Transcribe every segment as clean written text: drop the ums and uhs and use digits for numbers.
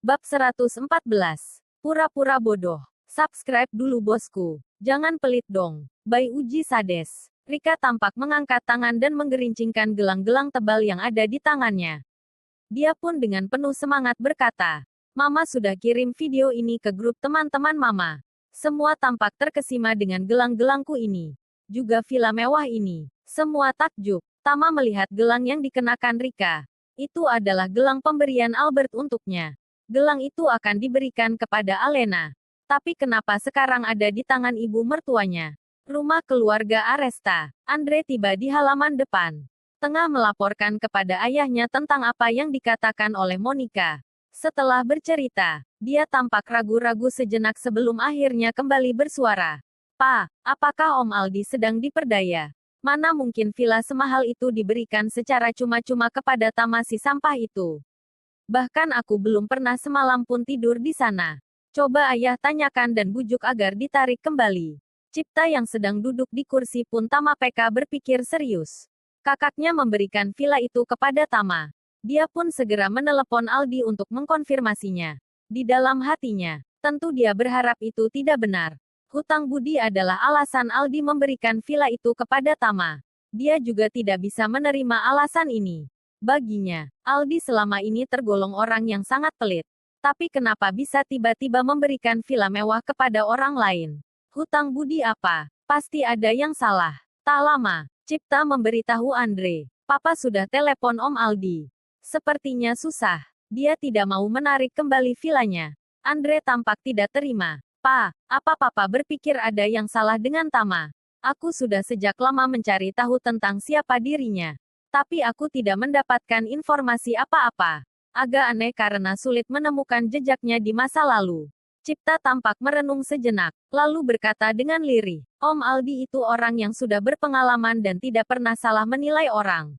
Bab 114. Pura-pura bodoh. Subscribe dulu bosku. Jangan pelit dong. By Uji Sades. Rika tampak mengangkat tangan dan menggerincingkan gelang-gelang tebal yang ada di tangannya. Dia pun dengan penuh semangat berkata, Mama sudah kirim video ini ke grup teman-teman Mama. Semua tampak terkesima dengan gelang-gelangku ini. Juga villa mewah ini. Semua takjub. Tama melihat gelang yang dikenakan Rika. Itu adalah gelang pemberian Albert untuknya. Gelang itu akan diberikan kepada Alena. Tapi kenapa sekarang ada di tangan ibu mertuanya? Rumah keluarga Aresta. Andre tiba di halaman depan. Tengah melaporkan kepada ayahnya tentang apa yang dikatakan oleh Monica. Setelah bercerita, dia tampak ragu-ragu sejenak sebelum akhirnya kembali bersuara. Pa, apakah Om Aldi sedang diperdaya? Mana mungkin villa semahal itu diberikan secara cuma-cuma kepada Tamasi sampah itu? Bahkan aku belum pernah semalam pun tidur di sana. Coba ayah tanyakan dan bujuk agar ditarik kembali. Cipta yang sedang duduk di kursi pun Tama PK berpikir serius. Kakaknya memberikan villa itu kepada Tama. Dia pun segera menelepon Aldi untuk mengkonfirmasinya. Di dalam hatinya, tentu dia berharap itu tidak benar. Hutang budi adalah alasan Aldi memberikan villa itu kepada Tama. Dia juga tidak bisa menerima alasan ini. Baginya, Aldi selama ini tergolong orang yang sangat pelit. Tapi kenapa bisa tiba-tiba memberikan villa mewah kepada orang lain? Hutang budi apa? Pasti ada yang salah. Tak lama, Cipta memberitahu Andre. Papa sudah telepon Om Aldi. Sepertinya susah. Dia tidak mau menarik kembali villanya. Andre tampak tidak terima. Pa, apa Papa berpikir ada yang salah dengan Tama? Aku sudah sejak lama mencari tahu tentang siapa dirinya. Tapi aku tidak mendapatkan informasi apa-apa. Agak aneh karena sulit menemukan jejaknya di masa lalu. Cipta tampak merenung sejenak, lalu berkata dengan lirih, Om Aldi itu orang yang sudah berpengalaman dan tidak pernah salah menilai orang.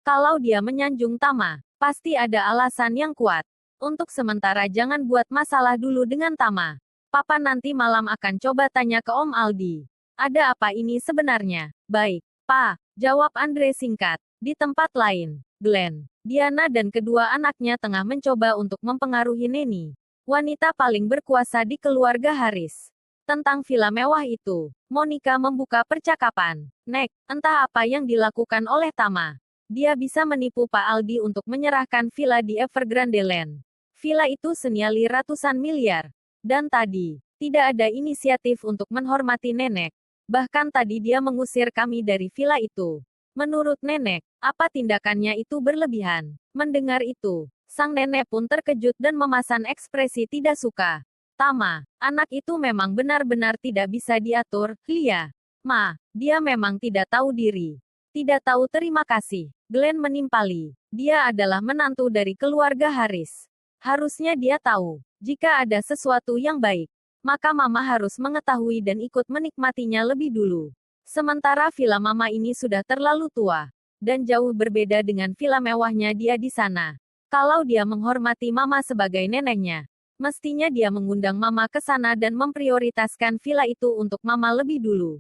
Kalau dia menyanjung Tama, pasti ada alasan yang kuat. Untuk sementara jangan buat masalah dulu dengan Tama. Papa nanti malam akan coba tanya ke Om Aldi. Ada apa ini sebenarnya? Baik, Pa, jawab Andre singkat. Di tempat lain, Glenn, Diana dan kedua anaknya tengah mencoba untuk mempengaruhi Neni, wanita paling berkuasa di keluarga Haris. Tentang villa mewah itu, Monica membuka percakapan. Nek, entah apa yang dilakukan oleh Tama. Dia bisa menipu Pak Aldi untuk menyerahkan villa di Evergrande Land. Villa itu senilai ratusan miliar. Dan tadi, tidak ada inisiatif untuk menghormati nenek. Bahkan tadi dia mengusir kami dari villa itu. Menurut nenek, apa tindakannya itu berlebihan? Mendengar itu, sang nenek pun terkejut dan memasang ekspresi tidak suka. Tama, anak itu memang benar-benar tidak bisa diatur, Lia. Ma, dia memang tidak tahu diri. Tidak tahu terima kasih. Glenn menimpali. Dia adalah menantu dari keluarga Haris. Harusnya dia tahu, jika ada sesuatu yang baik, maka Mama harus mengetahui dan ikut menikmatinya lebih dulu. Sementara villa Mama ini sudah terlalu tua, dan jauh berbeda dengan villa mewahnya dia di sana. Kalau dia menghormati Mama sebagai neneknya, mestinya dia mengundang Mama ke sana dan memprioritaskan villa itu untuk Mama lebih dulu.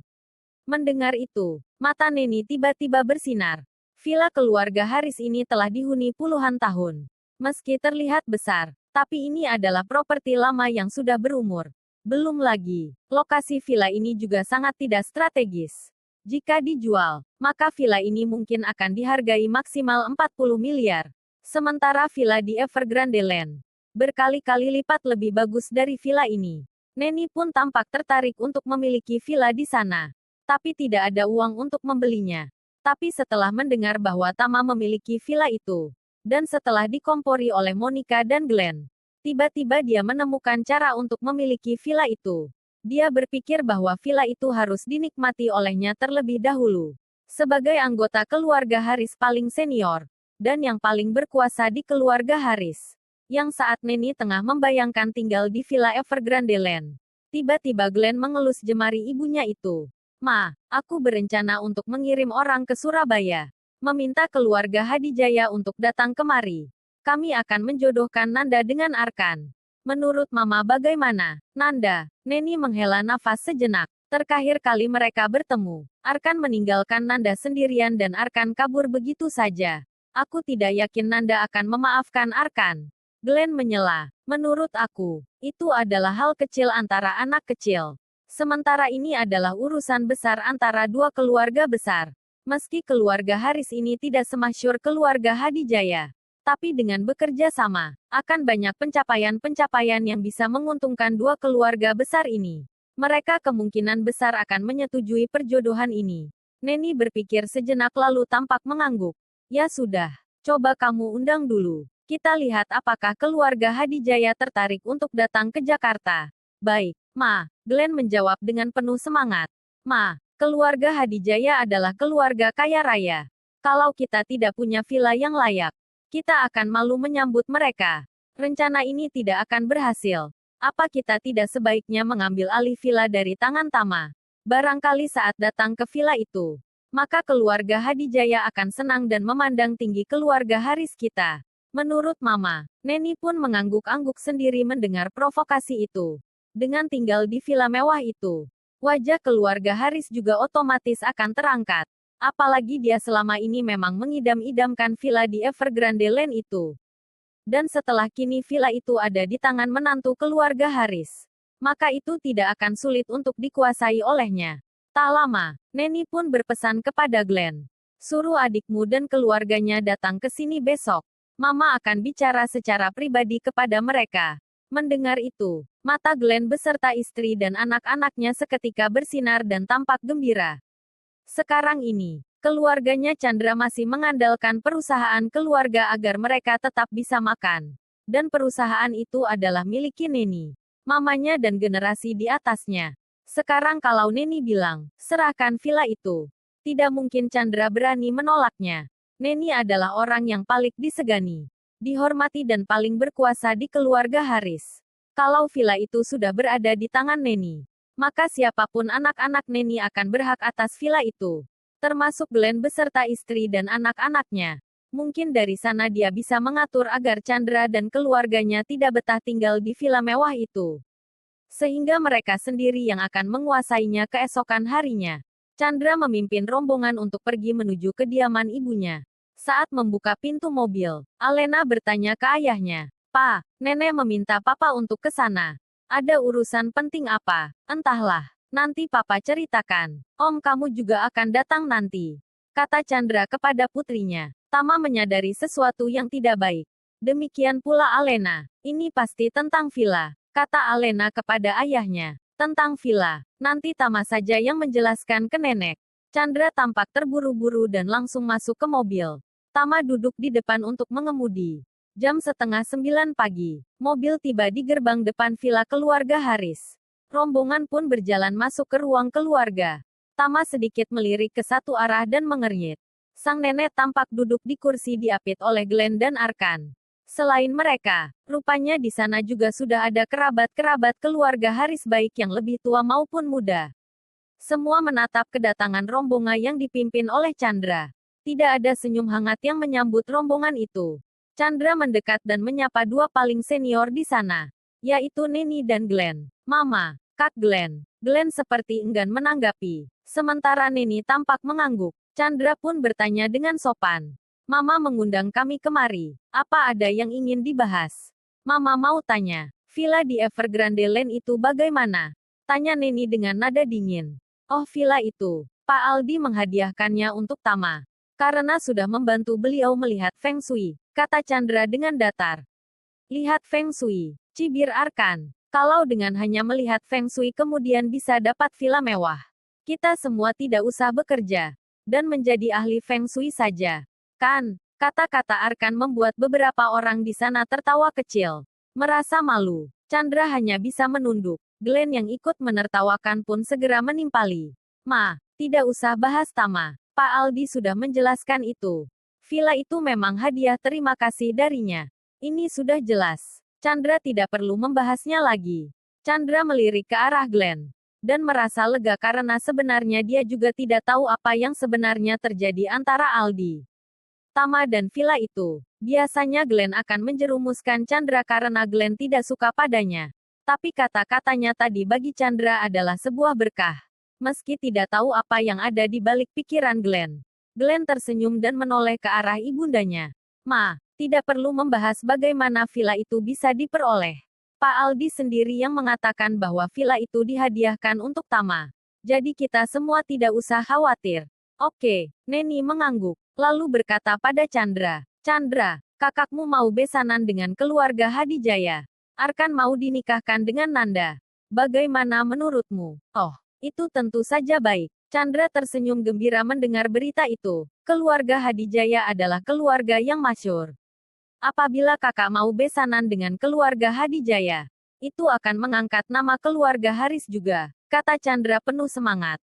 Mendengar itu, mata Neni tiba-tiba bersinar. Villa keluarga Haris ini telah dihuni puluhan tahun. Meski terlihat besar, tapi ini adalah properti lama yang sudah berumur. Belum lagi, lokasi villa ini juga sangat tidak strategis. Jika dijual, maka villa ini mungkin akan dihargai maksimal 40 miliar. Sementara villa di Evergrande Land berkali-kali lipat lebih bagus dari villa ini. Neni pun tampak tertarik untuk memiliki villa di sana. Tapi tidak ada uang untuk membelinya. Tapi setelah mendengar bahwa Tama memiliki villa itu, dan setelah dikompori oleh Monica dan Glenn, tiba-tiba dia menemukan cara untuk memiliki villa itu. Dia berpikir bahwa villa itu harus dinikmati olehnya terlebih dahulu. Sebagai anggota keluarga Haris paling senior, dan yang paling berkuasa di keluarga Haris. Yang saat Neni tengah membayangkan tinggal di villa Evergrande Land. Tiba-tiba Glenn mengelus jemari ibunya itu. Ma, aku berencana untuk mengirim orang ke Surabaya. Meminta keluarga Hadijaya untuk datang kemari. Kami akan menjodohkan Nanda dengan Arkan. Menurut Mama bagaimana? Nanda, Neni menghela nafas sejenak. Terakhir kali mereka bertemu, Arkan meninggalkan Nanda sendirian dan Arkan kabur begitu saja. Aku tidak yakin Nanda akan memaafkan Arkan. Glenn menyela. Menurut aku, itu adalah hal kecil antara anak kecil. Sementara ini adalah urusan besar antara dua keluarga besar. Meski keluarga Haris ini tidak semasyhur keluarga Hadijaya, tapi dengan bekerja sama, akan banyak pencapaian-pencapaian yang bisa menguntungkan dua keluarga besar ini. Mereka kemungkinan besar akan menyetujui perjodohan ini. Neni berpikir sejenak lalu tampak mengangguk. Ya sudah, coba kamu undang dulu. Kita lihat apakah keluarga Hadijaya tertarik untuk datang ke Jakarta. Baik, Ma, Glenn menjawab dengan penuh semangat. Ma, keluarga Hadijaya adalah keluarga kaya raya. Kalau kita tidak punya villa yang layak, kita akan malu menyambut mereka. Rencana ini tidak akan berhasil. Apa kita tidak sebaiknya mengambil alih villa dari tangan Tama? Barangkali saat datang ke villa itu, maka keluarga Hadijaya akan senang dan memandang tinggi keluarga Haris kita. Menurut Mama, Neni pun mengangguk-angguk sendiri mendengar provokasi itu. Dengan tinggal di villa mewah itu, wajah keluarga Haris juga otomatis akan terangkat. Apalagi dia selama ini memang mengidam-idamkan villa di Evergrande Land itu. Dan setelah kini villa itu ada di tangan menantu keluarga Haris, maka itu tidak akan sulit untuk dikuasai olehnya. Tak lama, Neni pun berpesan kepada Glenn. Suruh adikmu dan keluarganya datang ke sini besok. Mama akan bicara secara pribadi kepada mereka. Mendengar itu, mata Glenn beserta istri dan anak-anaknya seketika bersinar dan tampak gembira. Sekarang ini, keluarganya Chandra masih mengandalkan perusahaan keluarga agar mereka tetap bisa makan. Dan perusahaan itu adalah milik Neni, mamanya dan generasi di atasnya. Sekarang kalau Neni bilang, serahkan villa itu, tidak mungkin Chandra berani menolaknya. Neni adalah orang yang paling disegani, dihormati dan paling berkuasa di keluarga Haris. Kalau villa itu sudah berada di tangan Neni, maka siapapun anak-anak Neni akan berhak atas villa itu. Termasuk Glenn beserta istri dan anak-anaknya. Mungkin dari sana dia bisa mengatur agar Chandra dan keluarganya tidak betah tinggal di villa mewah itu. Sehingga mereka sendiri yang akan menguasainya keesokan harinya. Chandra memimpin rombongan untuk pergi menuju kediaman ibunya. Saat membuka pintu mobil, Alena bertanya ke ayahnya, "Pa, Nenek meminta Papa untuk ke sana. Ada urusan penting apa? Entahlah. Nanti Papa ceritakan. Om kamu juga akan datang nanti," kata Chandra kepada putrinya. Tama menyadari sesuatu yang tidak baik. Demikian pula Alena. Ini pasti tentang villa, kata Alena kepada ayahnya. Tentang villa, nanti Tama saja yang menjelaskan ke Nenek. Chandra tampak terburu-buru dan langsung masuk ke mobil. Tama duduk di depan untuk mengemudi. Jam 8:30 pagi, mobil tiba di gerbang depan villa keluarga Haris. Rombongan pun berjalan masuk ke ruang keluarga. Tama sedikit melirik ke satu arah dan mengernyit. Sang nenek tampak duduk di kursi diapit oleh Glenn dan Arkan. Selain mereka, rupanya di sana juga sudah ada kerabat-kerabat keluarga Haris baik yang lebih tua maupun muda. Semua menatap kedatangan rombongan yang dipimpin oleh Chandra. Tidak ada senyum hangat yang menyambut rombongan itu. Chandra mendekat dan menyapa dua paling senior di sana, yaitu Neni dan Glenn. "Mama, Kak Glenn." Glenn seperti enggan menanggapi. Sementara Neni tampak mengangguk. Chandra pun bertanya dengan sopan. "Mama mengundang kami kemari. Apa ada yang ingin dibahas?" "Mama mau tanya, villa di Evergrande Land itu bagaimana?" tanya Neni dengan nada dingin. "Oh, villa itu, Pak Aldi menghadiahkannya untuk Tama. Karena sudah membantu beliau melihat Feng Shui," kata Chandra dengan datar. "Lihat Feng Shui," cibir Arkan. "Kalau dengan hanya melihat Feng Shui kemudian bisa dapat villa mewah, kita semua tidak usah bekerja dan menjadi ahli Feng Shui saja. Kan?" Kata-kata Arkan membuat beberapa orang di sana tertawa kecil. Merasa malu, Chandra hanya bisa menunduk. Glenn yang ikut menertawakan pun segera menimpali. "Ma, tidak usah bahas Tama. Pak Aldi sudah menjelaskan itu. Villa itu memang hadiah terima kasih darinya. Ini sudah jelas. Chandra tidak perlu membahasnya lagi." Chandra melirik ke arah Glenn. Dan merasa lega karena sebenarnya dia juga tidak tahu apa yang sebenarnya terjadi antara Aldi, Tama dan villa itu. Biasanya Glenn akan menjerumuskan Chandra karena Glenn tidak suka padanya. Tapi kata-katanya tadi bagi Chandra adalah sebuah berkah. Meski tidak tahu apa yang ada di balik pikiran Glenn. Glenn tersenyum dan menoleh ke arah ibundanya. "Ma, Tidak perlu membahas bagaimana villa itu bisa diperoleh. Pak Aldi sendiri yang mengatakan bahwa villa itu dihadiahkan untuk Tama. Jadi kita semua tidak usah khawatir. Oke, Neni mengangguk, lalu berkata pada Chandra. Chandra, kakakmu mau besanan dengan keluarga Hadijaya. Arkan mau dinikahkan dengan Nanda. Bagaimana menurutmu? Oh, itu tentu saja baik. Chandra tersenyum gembira mendengar berita itu. Keluarga Hadijaya adalah keluarga yang masyhur. Apabila kakak mau besanan dengan keluarga Hadijaya, itu akan mengangkat nama keluarga Haris juga, kata Chandra penuh semangat.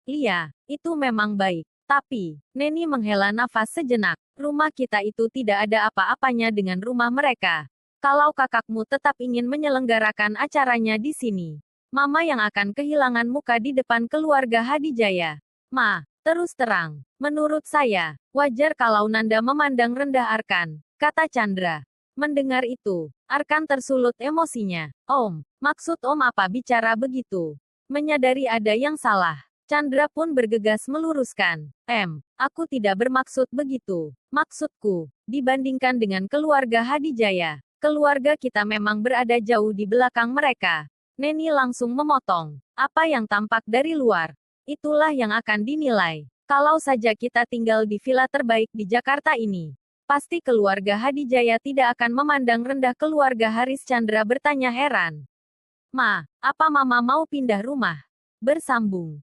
Iya, itu memang baik. Tapi, Neni menghela nafas sejenak. Rumah kita itu tidak ada apa-apanya dengan rumah mereka. Kalau kakakmu tetap ingin menyelenggarakan acaranya di sini, Mama yang akan kehilangan muka di depan keluarga Hadijaya. Ma, terus terang, menurut saya, wajar kalau Nanda memandang rendah Arkan, kata Chandra. Mendengar itu, Arkan tersulut emosinya. Om, maksud Om apa bicara begitu? Menyadari ada yang salah, Chandra pun bergegas meluruskan. Aku tidak bermaksud begitu. Maksudku, dibandingkan dengan keluarga Hadijaya, keluarga kita memang berada jauh di belakang mereka. Neni langsung memotong. Apa yang tampak dari luar, itulah yang akan dinilai. Kalau saja kita tinggal di villa terbaik di Jakarta ini, pasti keluarga Hadijaya tidak akan memandang rendah keluarga Haris. Chandra bertanya heran. Ma, apa Mama mau pindah rumah? Bersambung.